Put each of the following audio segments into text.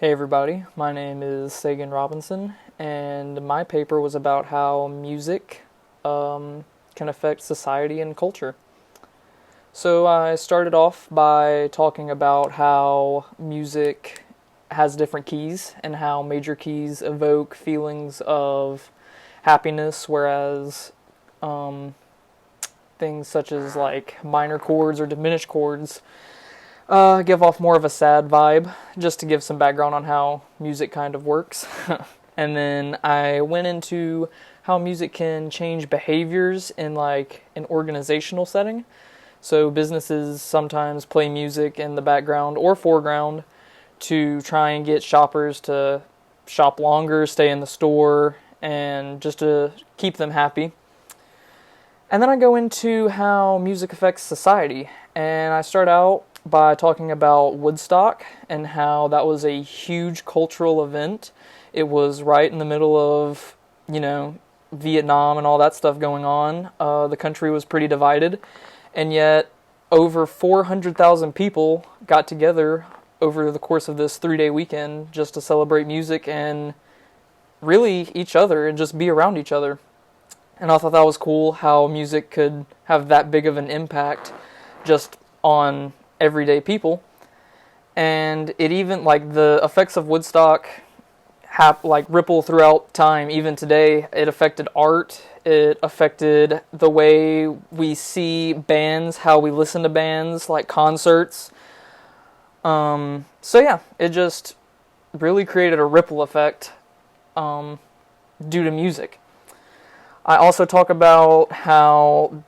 Hey everybody, my name is Sagan Robinson, and my paper was about how music can affect society and culture. So I started off by talking about how music has different keys and how major keys evoke feelings of happiness, whereas um, things such as like minor chords or diminished chords give off more of a sad vibe, just to give some background on how music kind of works. And then I went into how music can change behaviors in like an organizational setting. So businesses sometimes play music in the background or foreground to try and get shoppers to shop longer, stay in the store, and just to keep them happy. And then I go into how music affects society. And I start out by talking about Woodstock and how that was a huge cultural event. It was right in the middle of, Vietnam and all that stuff going on. The country was pretty divided. And yet, over 400,000 people got together over the course of this 3-day weekend just to celebrate music and really each other and just be around each other. And I thought that was cool how music could have that big of an impact just on everyday people. And it even, like, the effects of Woodstock ripple throughout time. Even today, it affected art. It affected the way we see bands, how we listen to bands, like concerts. So yeah, it just really created a ripple effect due to music. I also talk about how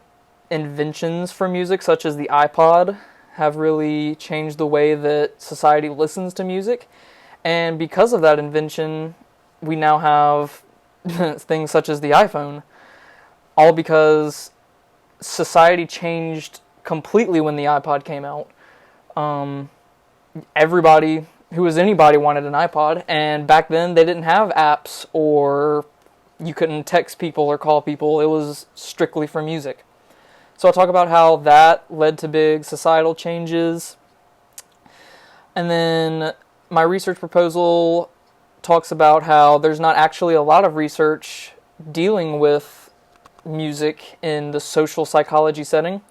inventions for music, such as the iPod, have really changed the way that society listens to music. And because of that invention, we now have things such as the iPhone, all because society changed completely when the iPod came out. Everybody who was anybody wanted an iPod, and back then they didn't have apps or you couldn't text people or call people. It was strictly for music. So I'll talk about how that led to big societal changes. And then my research proposal talks about how there's not actually a lot of research dealing with music in the social psychology setting.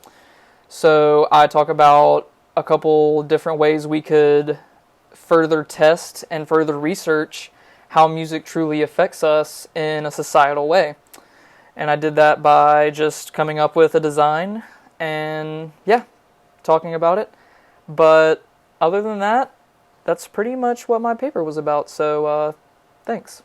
So I talk about a couple different ways we could further test and further research how music truly affects us in a societal way. And I did that by just coming up with a design and, talking about it. But other than that, that's pretty much what my paper was about. So, thanks.